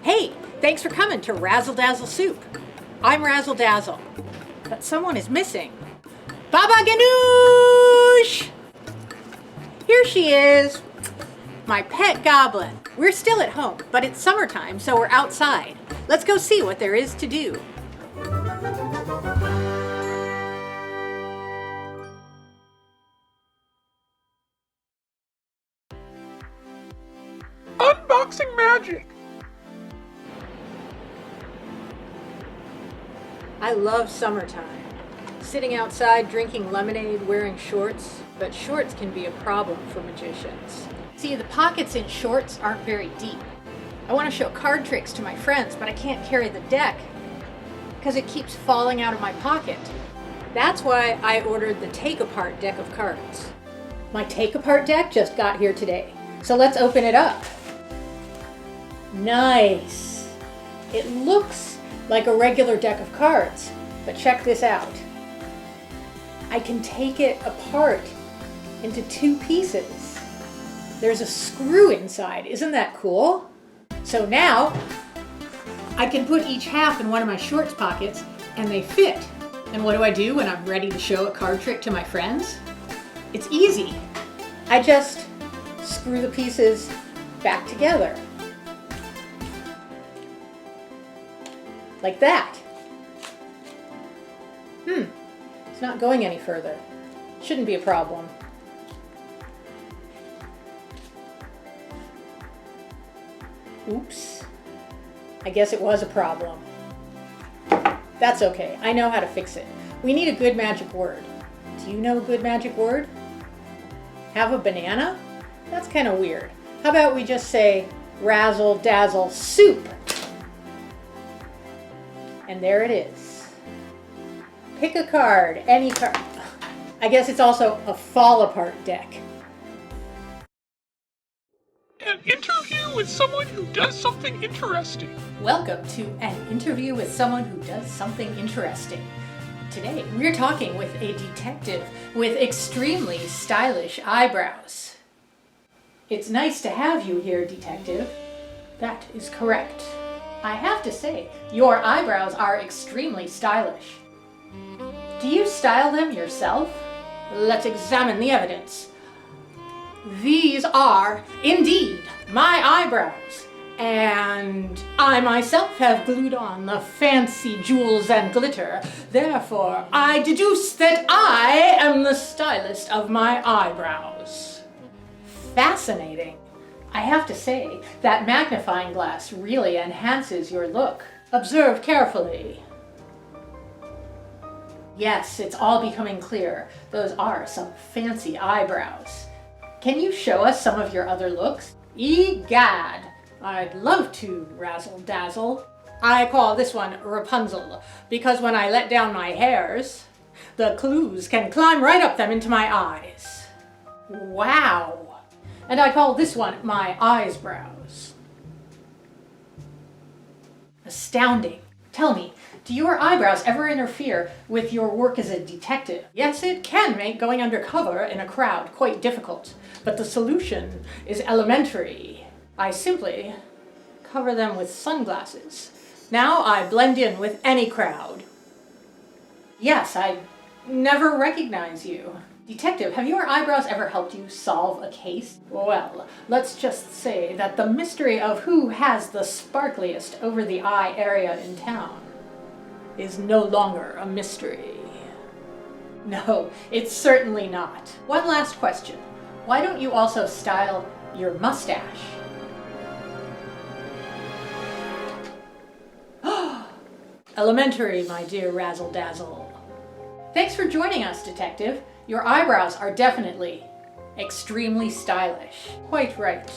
Hey, thanks for coming to Razzle Dazzle Soup. I'm Razzle Dazzle, but someone is missing. Baba Ganoush! Here she is, my pet goblin. We're still at home, but it's summertime, so we're outside. Let's go see what there is to do. Unboxing magic! I love summertime. Sitting outside drinking lemonade, wearing shorts, but shorts can be a problem for magicians. See, the pockets in shorts aren't very deep. I want to show card tricks to my friends, but I can't carry the deck because it keeps falling out of my pocket. That's why I ordered the take-apart deck of cards. My take-apart deck just got here today, so let's open it up. Nice. It looks like a regular deck of cards, but check this out. I can take it apart into two pieces. There's a screw inside. Isn't that cool? So now I can put each half in one of my shorts pockets and they fit. And what do I do when I'm ready to show a card trick to my friends? It's easy. I just screw the pieces back together. Like that. It's not going any further. Shouldn't be a problem. Oops. I guess it was a problem. That's okay. I know how to fix it. We need a good magic word. Do you know a good magic word? Have a banana? That's kind of weird. How about we just say Razzle Dazzle Soup? And there it is. Pick a card, any card. I guess it's also a fall-apart deck. An interview with someone who does something interesting. Welcome to an interview with someone who does something interesting. Today, we're talking with a detective with extremely stylish eyebrows. It's nice to have you here, detective. That is correct. I have to say, your eyebrows are extremely stylish. Do you style them yourself? Let's examine the evidence. These are, indeed, my eyebrows. And I myself have glued on the fancy jewels and glitter. Therefore, I deduce that I am the stylist of my eyebrows. Fascinating. I have to say, that magnifying glass really enhances your look. Observe carefully. Yes, it's all becoming clear. Those are some fancy eyebrows. Can you show us some of your other looks? Egad, I'd love to, Razzle Dazzle. I call this one Rapunzel, because when I let down my hairs, the clues can climb right up them into my eyes. Wow! And I call this one my eyesbrows. Astounding. Tell me, do your eyebrows ever interfere with your work as a detective? Yes, it can make going undercover in a crowd quite difficult, but the solution is elementary. I simply cover them with sunglasses. Now I blend in with any crowd. Yes, I never recognize you. Detective, have your eyebrows ever helped you solve a case? Well, let's just say that the mystery of who has the sparkliest over the eye area in town is no longer a mystery. No, it's certainly not. One last question. Why don't you also style your mustache? Elementary, my dear Razzle Dazzle. Thanks for joining us, Detective. Your eyebrows are definitely extremely stylish. Quite right.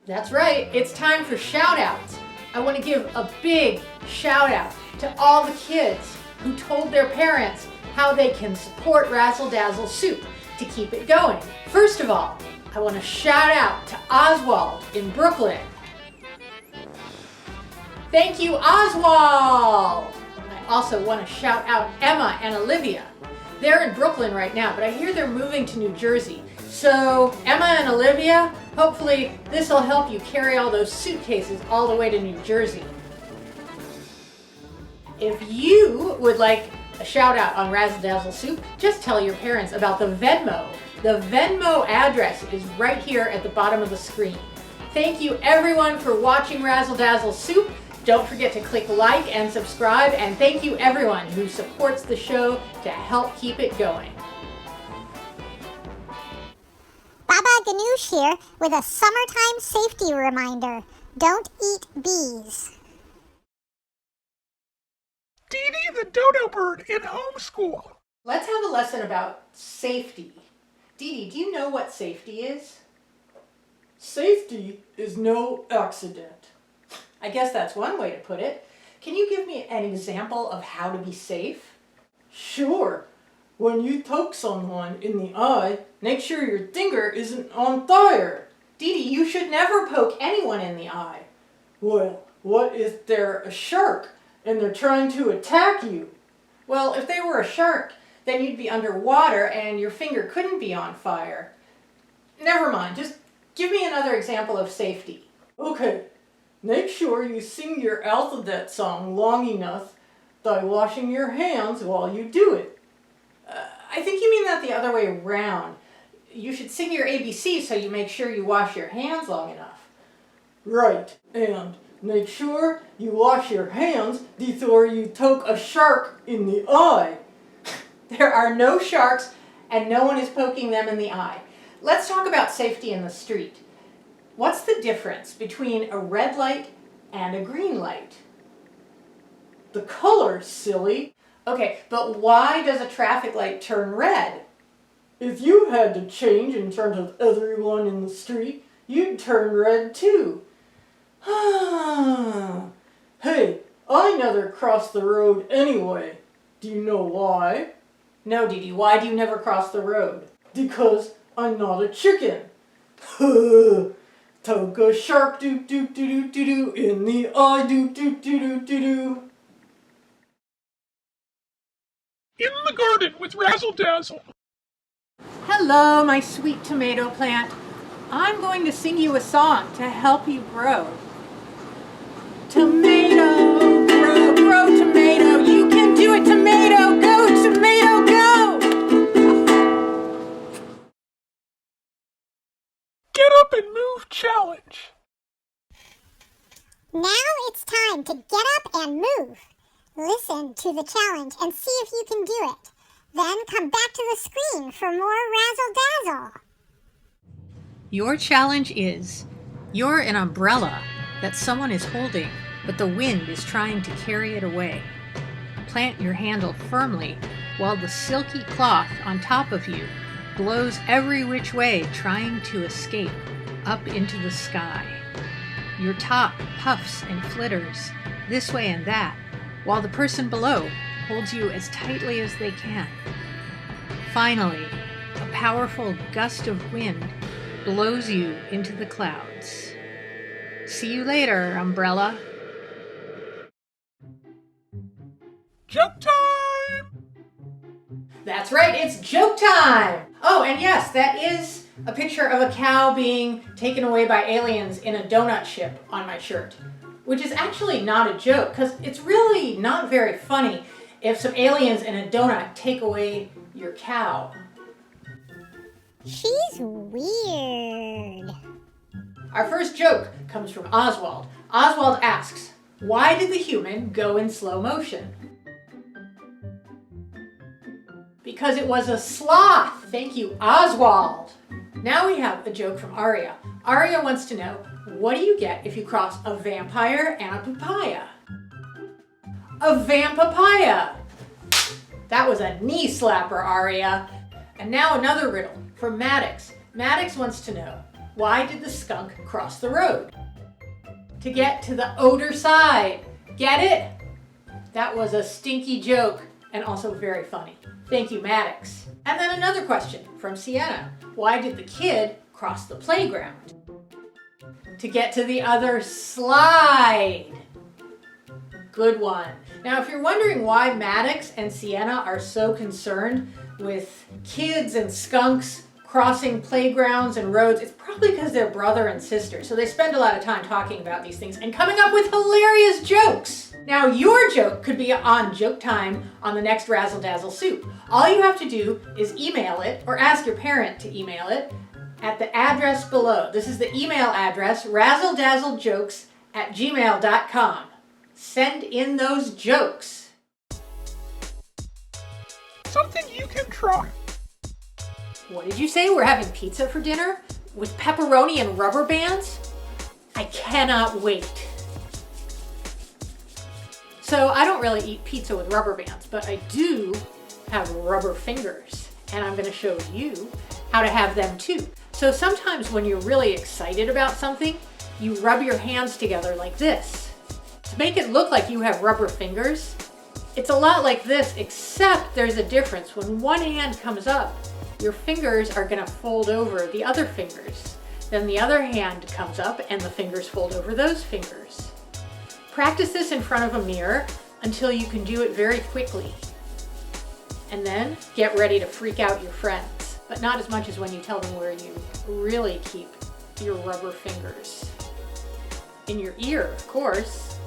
That's right, it's time for shout-outs. I want to give a big shout-out to all the kids who told their parents how they can support Razzle Dazzle Soup to keep it going. First of all, I want to shout out to Oswald in Brooklyn. Thank you, Oswald! I also want to shout out Emma and Olivia. They're in Brooklyn right now, but I hear they're moving to New Jersey. So Emma and Olivia, Hopefully, this will help you carry all those suitcases all the way to New Jersey. If you would like a shout out on Razzle Dazzle Soup, just tell your parents about the Venmo. The Venmo address is right here at the bottom of the screen. Thank you everyone for watching Razzle Dazzle Soup. Don't forget to click like and subscribe, and thank you everyone who supports the show to help keep it going. Baba Ganoush here with a summertime safety reminder. Don't eat bees. Dee Dee the dodo bird in homeschool. Let's have a lesson about safety. Dee Dee, do you know what safety is? Safety is no accident. I guess that's one way to put it. Can you give me an example of how to be safe? Sure. When you poke someone in the eye, make sure your finger isn't on fire. Dee Dee, you should never poke anyone in the eye. Well, what if they're a shark and they're trying to attack you? Well, if they were a shark, then you'd be underwater and your finger couldn't be on fire. Never mind, just give me another example of safety. Okay, make sure you sing your alphabet song long enough by washing your hands while you do it. I think you mean that the other way around. You should sing your ABC so you make sure you wash your hands long enough. Right, and make sure you wash your hands before you poke a shark in the eye. There are no sharks and no one is poking them in the eye. Let's talk about safety in the street. What's the difference between a red light and a green light? The color, silly. Okay, but why does a traffic light turn red? If you had to change in front of everyone in the street, you'd turn red too. Hey, I never cross the road anyway. Do you know why? No, Dee Dee, why do you never cross the road? Because I'm not a chicken. Poke a shark, doo doo doo doo doo doo, in the eye, doo doo doo doo doo doo. In the garden with Razzle Dazzle. Hello, my sweet tomato plant. I'm going to sing you a song to help you grow. Tomato, grow, grow, tomato. You can do it, tomato. Go, tomato, go. Get up and move challenge. Now it's time to get up and move. Listen to the challenge and see if you can do it. Then come back to the screen for more Razzle Dazzle. Your challenge is, you're an umbrella that someone is holding, but the wind is trying to carry it away. Plant your handle firmly while the silky cloth on top of you blows every which way, trying to escape up into the sky. Your top puffs and flitters this way and that, while the person below holds you as tightly as they can. Finally, a powerful gust of wind blows you into the clouds. See you later, umbrella. Joke time! That's right, it's joke time! Oh, and yes, that is a picture of a cow being taken away by aliens in a donut ship on my shirt. Which is actually not a joke, because it's really not very funny if some aliens in a donut take away your cow. She's weird. Our first joke comes from Oswald. Oswald asks, why did the human go in slow motion? Because it was a sloth. Thank you, Oswald. Now we have a joke from Aria. Aria wants to know, what do you get if you cross a vampire and a papaya? A vampapaya. That was a knee slapper, Aria. And now another riddle from Maddox. Maddox wants to know, why did the skunk cross the road? To get to the odor side. Get it? That was a stinky joke and also very funny. Thank you, Maddox. And then another question from Sienna. Why did the kid cross the playground? To get to the other slide. Good one. Now, if you're wondering why Maddox and Sienna are so concerned with kids and skunks crossing playgrounds and roads, it's probably because they're brother and sister, so they spend a lot of time talking about these things and coming up with hilarious jokes. Now, your joke could be on Joke Time on the next Razzle Dazzle Soup. All you have to do is email it or ask your parent to email it at the address below. This is the email address, razzledazzlejokes@gmail.com. Send in those jokes. Something you can try. What did you say? We're having pizza for dinner? With pepperoni and rubber bands? I cannot wait. So I don't really eat pizza with rubber bands, but I do have rubber fingers. And I'm going to show you how to have them too. So sometimes when you're really excited about something, you rub your hands together like this. To make it look like you have rubber fingers, it's a lot like this, except there's a difference. When one hand comes up, your fingers are going to fold over the other fingers. Then the other hand comes up and the fingers fold over those fingers. Practice this in front of a mirror until you can do it very quickly. And then get ready to freak out your friends, but not as much as when you tell them where you really keep your rubber fingers. In your ear, of course.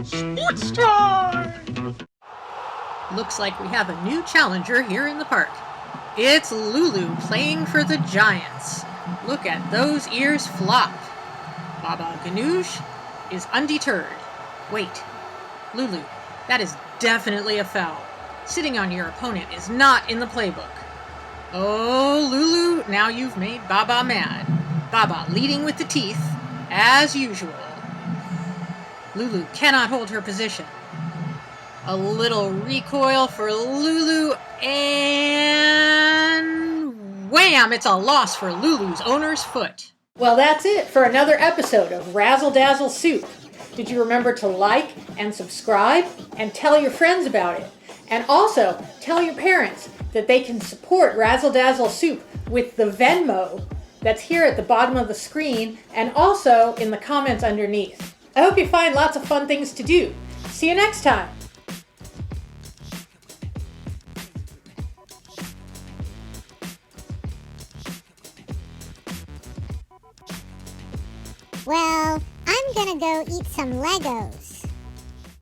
Sports time! Looks like we have a new challenger here in the park. It's Lulu playing for the Giants. Look at those ears flop. Baba Ganoush is undeterred. Wait, Lulu, that is definitely a foul. Sitting on your opponent is not in the playbook. Oh, Lulu, now you've made Baba mad. Baba leading with the teeth, as usual. Lulu cannot hold her position. A little recoil for Lulu, and wham! It's a loss for Lulu's owner's foot. Well, that's it for another episode of Razzle Dazzle Soup. Did you remember to like and subscribe and tell your friends about it? And also, tell your parents that they can support Razzle Dazzle Soup with the Venmo that's here at the bottom of the screen and also in the comments underneath. I hope you find lots of fun things to do. See you next time. Well, I'm gonna go eat some Legos.